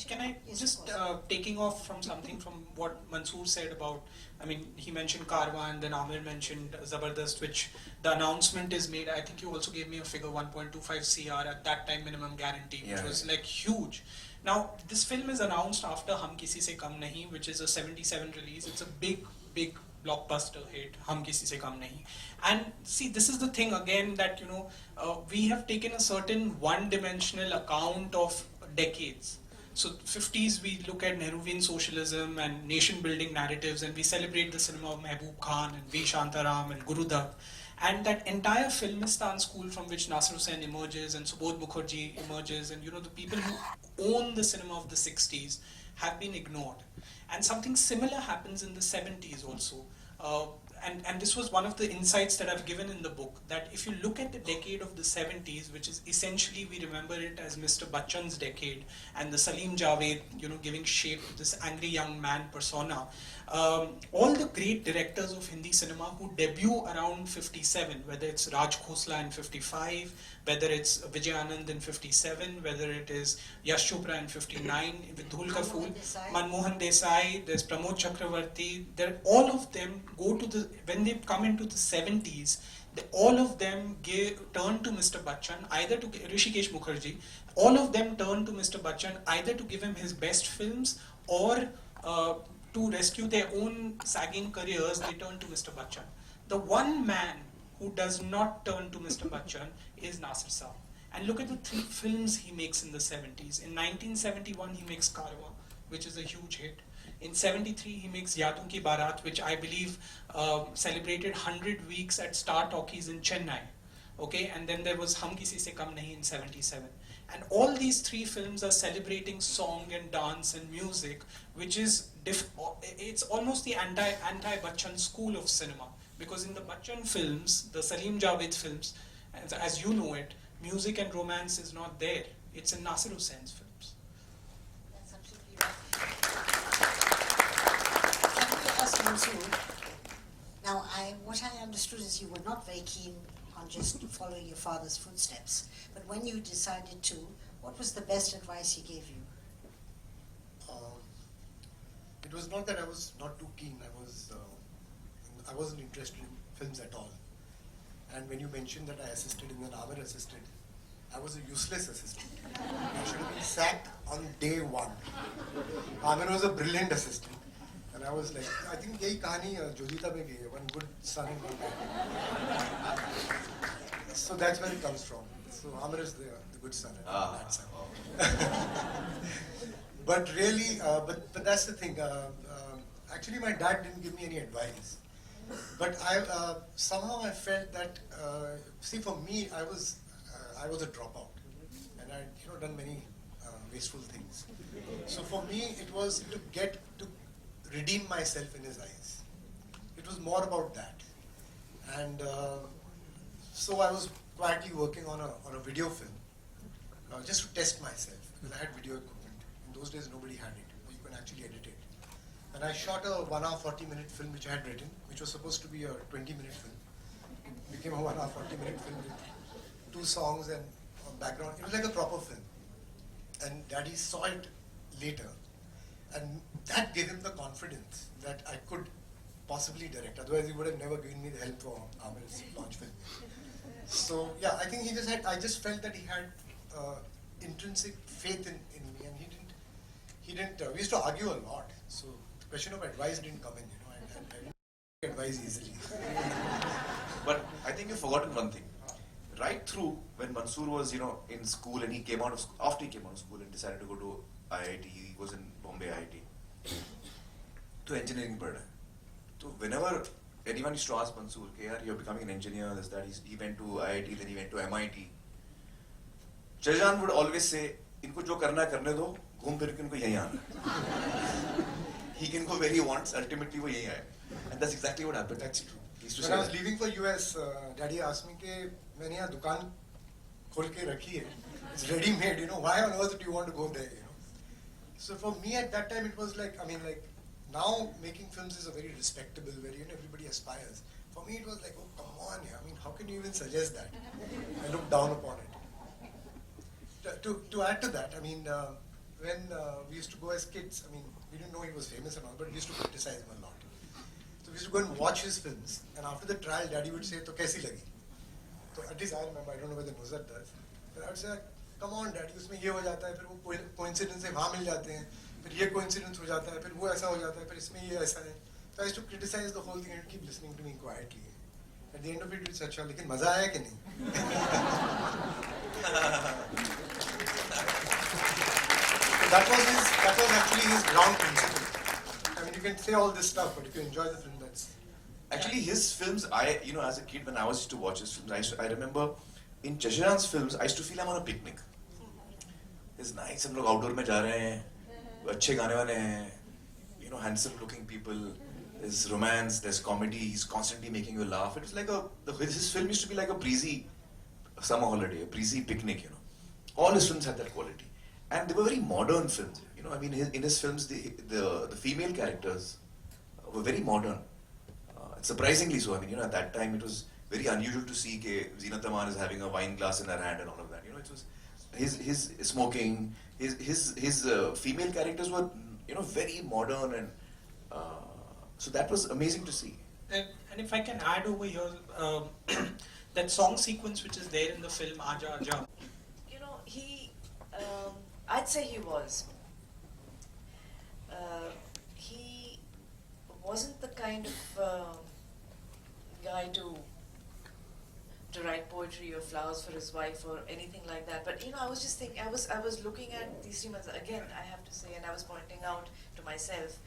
can I Yes, just of course. taking off from something from what Mansoor said about, I mean, he mentioned Karwa and then Amir mentioned Zabardast, which the announcement is made. I think you also gave me a figure 1.25 CR at that time minimum guarantee, which was like huge. Now, this film is announced after Hum Kisi Se Kam Nahi, which is a 77 release. It's a big blockbuster hit, Hum Kisi Se Kam Nahi. And see, this is the thing again that, we have taken a certain one-dimensional account of decades. So 50s, we look at Nehruvian socialism and nation-building narratives, and we celebrate the cinema of Mehboob Khan and V. Shantaram and Guru Dutt. And that entire Filmistan school from which Nasir Hussain emerges and Subodh Mukherjee emerges, and the people who own the cinema of the 60s have been ignored. And something similar happens in the 70s also. Uh, and this was one of the insights that I've given in the book, that if you look at the decade of the 70s, which is essentially, we remember it as Mr. Bachchan's decade, and the Salim Javed, giving shape to this angry young man persona. All the great directors of Hindi cinema who debut around 57, whether it's Raj Khosla in 55, whether it's Vijay Anand in 57, whether it is Yash Chopra in 59, with Dhul Ka Phool, Manmohan Desai, there's Pramod Chakravarti, all of them go to when they come into the 70s, all of them turn to Mr. Bachchan, either to Rishikesh Mukherjee, all of them turn to Mr. Bachchan either to give him his best films or to rescue their own sagging careers. They turn to Mr. Bachchan. The one man who does not turn to Mr. Bachchan is Nasir Saab. And look at the 3 films he makes in the 70s. In 1971, he makes Karwa, which is a huge hit. In 73, he makes Yadon Ki Barat, which I believe celebrated 100 weeks at Star Talkies in Chennai. Okay, and then there was Hum Kisi Se Kam Nahi in 77. And all these 3 films are celebrating song and dance and music, which is, it's almost the anti-Bachchan school of cinema. Because in the Bachchan films, the Salim Javed films, as you know it, music and romance is not there. It's in Nasir Hussain's films. That's absolutely right. Can we ask Mansoor? Now, what I understood is you were not very keen on just following your father's footsteps. But when you decided to, what was the best advice he gave you? It was not that I was not too keen. I wasn't interested in films at all. And when you mentioned that I assisted and then Amir assisted, I was a useless assistant. I should have been sacked on day 1. Amir was a brilliant assistant. And I was like, I think yahi kahani Jodita mein gayi hai, one good son and one bad. So that's where it comes from. So Amir is the good son and bad son. But really, but that's the thing. Actually, my dad didn't give me any advice. But somehow I felt that, see, for me, I was a dropout, and I'd done many wasteful things. So for me, it was to redeem myself in his eyes. It was more about that, and so I was quietly working on a video film, just to test myself, because I had video equipment. In those days, nobody had it. You can actually edit it. And I shot a 1 hour 40-minute film which I had written, which was supposed to be a 20-minute film. It became a 1 hour 40-minute film with 2 songs and a background. It was like a proper film. And Daddy saw it later, and that gave him the confidence that I could possibly direct. Otherwise, he would have never given me the help for Amir's launch film. So yeah, I think I just felt that he had intrinsic faith in me, and he didn't. We used to argue a lot. So the question of advice didn't come in. I didn't get advice easily. But I think you've forgotten one thing. Right through when Mansoor was, in school, and he came out of school, after he came out of school and decided to go to IIT, he was in Bombay IIT, to engineering pad. So whenever anyone used to ask Mansoor, okay, yaar, you're becoming an engineer, this, that, he went to IIT, then he went to MIT. Chajan would always say, इनको जो करना है करने दो, घूम फिर के इनको यहीं आना. He can go where he wants, ultimately वो यहीं आए. And that's exactly what happened. That's true. When I was leaving for US, Daddy asked me कि मैंने यहाँ दुकान खोल के रखी है. It's ready made, why on earth do you want to go there, So for me at that time it was like, now making films is a very respectable, very, everybody aspires. For me it was like, oh come on, how can you even suggest that? I look down upon it. To add to that, when we used to go as kids, I mean, we didn't know he was famous and all, but we used to criticize him a lot. So we used to go and watch his films, and after the trial, Daddy would say, "To kaisi lagi?" So at least I remember, I don't know whether Nuzhat does, but I would say, "Come on, Daddy, उसमें ये हो जाता है, फिर वो coincidence से वहाँ मिल जाते हैं, फिर ये coincidence हो जाता है, फिर वो ऐसा हो जाता है, फिर इसमें ये ऐसा है." So I used to criticize the whole thing and keep listening to me quietly. At the end of it, it's अच्छा, लेकिन मजा आया कि नहीं? That was actually his ground principle. I mean, you can say all this stuff, but if you enjoy the film, that's. Actually, his films, as a kid, when I used to watch his films, I remember in Chashran's films, I used to feel I'm on a picnic. It's nice, हम लोग outdoor में जा रहे हैं, अच्छे गाने वाले हैं, handsome looking people. There's romance, there's comedy. He's constantly making you laugh. It was like his film used to be like a breezy summer holiday, a breezy picnic. All his films had that quality, and they were very modern films. I mean, in his films, the female characters were very modern. Surprisingly so. I mean, at that time it was very unusual to see that Zeenat Aman is having a wine glass in her hand and all of that. It was his smoking. His female characters were very modern, and so that was amazing to see. And if I can add over here, that song sequence which is there in the film Aja Aja. He, I'd say he was. He wasn't the kind of guy to write poetry or flowers for his wife or anything like that. But I was just thinking, I was looking at these 3 months again. I have to say, and I was pointing out to myself,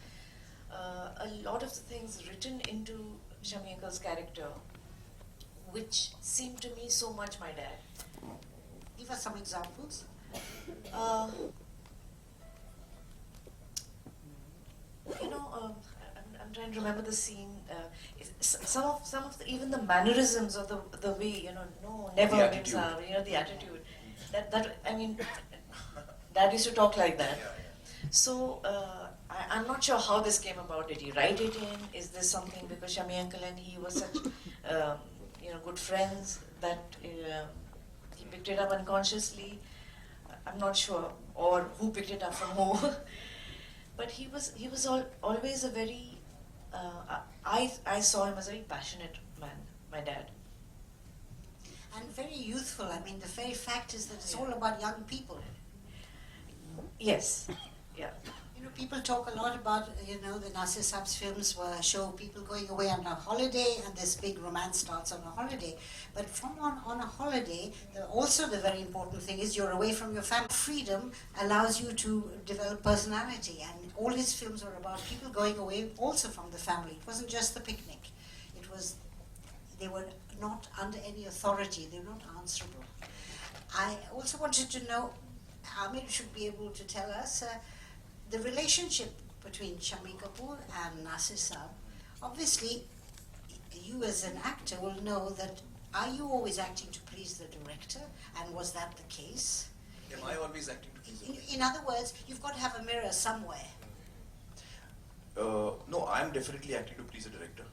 a lot of the things written into Shami Uncle's character, which seemed to me so much my dad. Give us some examples. I'm trying to remember the scene. Some of even the mannerisms or the way, no, never, The attitude. the attitude. That I mean, Dad used to talk like that. So I'm not sure how this came about. Did he write it in? Is this something because Shami Uncle and he were such good friends that he picked it up unconsciously? I'm not sure, or who picked it up from who. But he was always a very. I saw him as a very passionate man, my dad. And very youthful. I mean, the very fact is that it's all about young people. Yes, yeah. People talk a lot about, the Nasir Saab's films show people going away on a holiday and this big romance starts on a holiday. But on a holiday, also the very important thing is you're away from your family. Freedom allows you to develop personality, and all his films were about people going away also from the family. It wasn't just the picnic. They were not under any authority. They were not answerable. I also wanted to know, Amir should be able to tell us, the relationship between Shami Kapoor and Nasir Saab. Obviously, you as an actor will know that, are you always acting to please the director? And was that the case? Am I always acting to please? In other words, you've got to have a mirror somewhere. No, I'm definitely acting to please the director.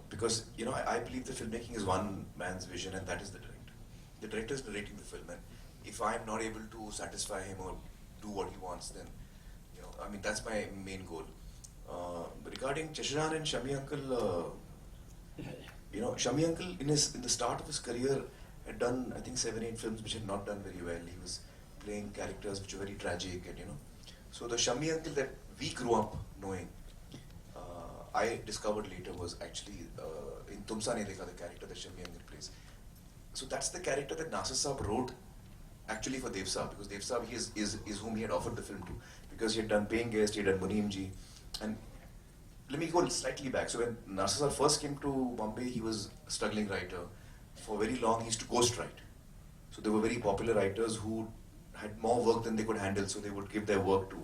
Because, I believe the filmmaking is one man's vision, and that is the director. The director is narrating the film, and if I'm not able to satisfy him or do what he wants, then, that's my main goal. Regarding Chashran and Shami Uncle, Shami Uncle in the start of his career had done, I think, 7-8 films which had not done very well. He was playing characters which were very tragic, and so the Shami Uncle that we grew up knowing, I discovered later was actually in Tumsa Nahi Dekha, the character that Shami Uncle plays. So that's the character that Nasir Saab wrote actually for Dev Saab, because Dev Saab is whom he had offered the film to, because he had done Paying Guest, he had done Muneem Ji. And let me go slightly back. So when Nasir Saab first came to Bombay, he was a struggling writer. For very long, he used to ghostwrite. So there were very popular writers who had more work than they could handle, so they would give their work to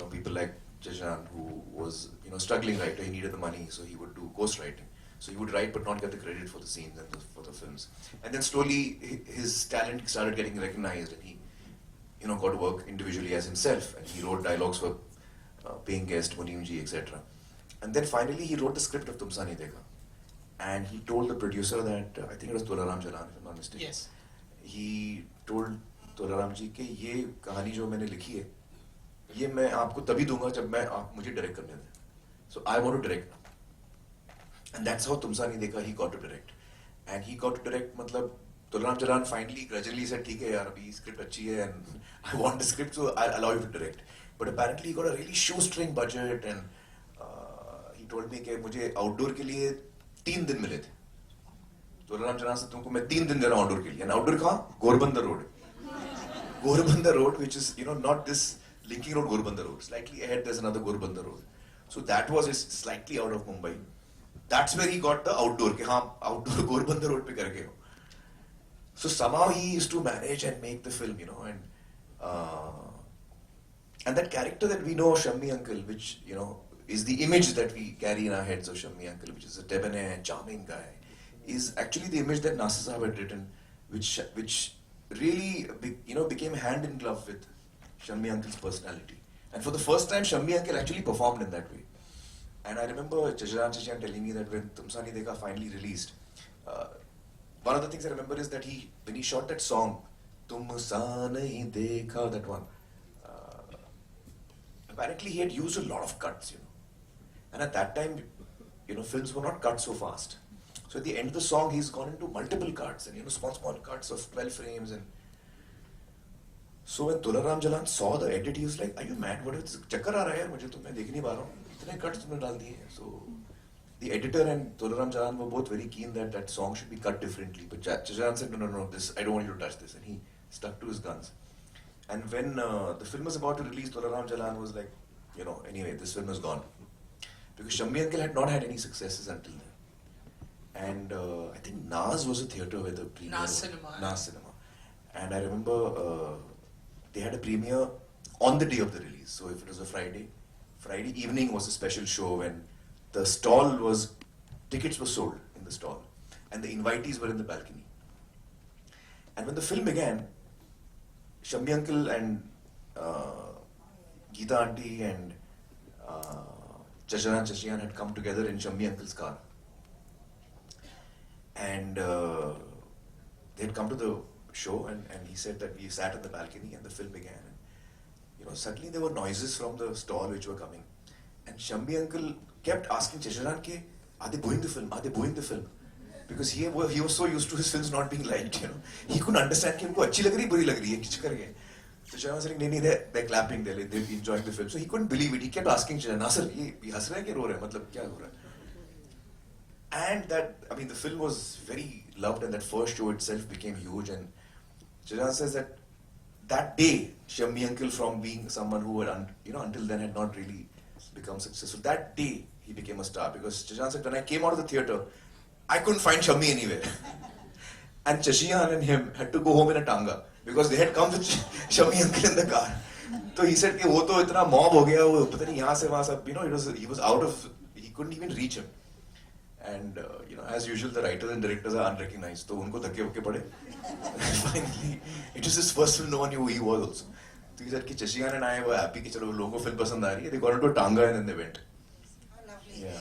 people like Chashran, who was struggling writer. He needed the money, so he would do ghostwriting. So he would write but not get the credit for the scenes and for the films. And then slowly his talent started getting recognized, and he got to work individually as himself, and he wrote dialogues for Paying Guest, Muneem Ji, etc. And then finally he wrote the script of Tumsa Nahi Dekha, and he told the producer that, I think it was Tularam Jalan, if I'm not mistaken. Yes. He told Tolaram जी कि ये कहानी जो मैंने लिखी है ये मैं आपको तभी दूंगा जब मैं आप मुझे डायरेक्ट करने दें. So I want to direct now. And that's how तुमसा नहीं देखा he got to direct. And he got to direct मतलब Tolaram Jalan finally gradually said ठीक है यार अभी स्क्रिप्ट अच्छी है and I want the script so I'll allow you to direct. But apparently he got a really shoestring budget and he told me कि मुझे outdoor के लिए 3 दिन मिले थे. तोलाराम जलान से तुमको मैं 3 दिन दे रहा हूँ आउटडोर के लिए. And outdoor कहाँ? Gorbandar Road. Gorbandar Road, which is not this linking road Gorbandar Road. Slightly ahead there's another Gorbandar Road. So that was slightly out of Mumbai. That's where he got the outdoor. कि हाँ outdoor Gorbandar Road पे करके हो. So somehow he used to manage and make the film, and that character that we know of Shammi Uncle, which is the image that we carry in our heads of Shammi Uncle, which is a debonair, charming guy, is actually the image that Nasir Sahab had written, which really became hand in glove with Shammi Uncle's personality. And for the first time, Shammi Uncle actually performed in that way. And I remember Chacharan telling me that when Tumsa Nahi Dekha finally released, one of the things I remember is that when he shot that song, Tumsa Nahi Dekha, that one, apparently he had used a lot of cuts, And at that time, films were not cut so fast. So at the end of the song, he's gone into multiple cuts and small cuts of 12 frames. And so when Tolaram Jalan saw the edit, he was like, "Are you mad? What is chakkar aa raha hai? Mujhe to main dekh nahi pa raha hu. Itne cuts tumne dal diye." So the editor and Tolaram Jalan were both very keen that song should be cut differently. But Chacharan said, "No, this I don't want you to touch this," and he stuck to his guns. And when the film was about to release, Tolaram Jalan was like, anyway, this film is gone because Shammi Uncle had not had any successes until then. And I think Nas was a theatre where the premiere Nas Cinema. Nas Cinema. And I remember they had a premiere on the day of the release. So if it was a Friday evening was a special show when the tickets were sold in the stall and the invitees were in the balcony. And when the film began, Shammi Uncle and Geeta Auntie and Chacharan had come together in Shammi Uncle's car. And they had come to the show and he said that we sat on the balcony and the film began. And, suddenly there were noises from the stall which were coming. And Shammi Uncle kept asking Chacharan, are they booing the film? Are they booing the film? Because he was so used to his films not being liked, He couldn't understand कि उनको अच्छी लग रही बुरी लग रही है किस करके. So Chacharan was saying, "नहीं, they're clapping, they're enjoying the film." So he couldn't believe it. He kept asking Chacharan, "Nasir, ये हंस रहे हैं कि रो रहे हैं? मतलब क्या हो रहा है?" And the film was very loved and that first show itself became huge. And Chacharan says that day, Shammi Uncle, from being someone who had, until then had not really become successful, that day he became a star because Chacharan said, when I came out of the theatre, I couldn't find Shammi anywhere. And Chachiyan and him had to go home in a tanga because they had come with Shammi Uncle in the car. So he said कि वो तो इतना mob हो गया वो पता नहीं यहाँ से वहाँ सब he was out of, he couldn't even reach him. And as usual, the writers and directors are unrecognized. So उनको धक्के वक्के पड़े. Finally, it was his first film. No one knew who he was also. So he said कि Chachiyan and I were happy कि चलो लोगों को film पसंद आ रही है. They got into a tanga and then they went. How lovely. Yeah.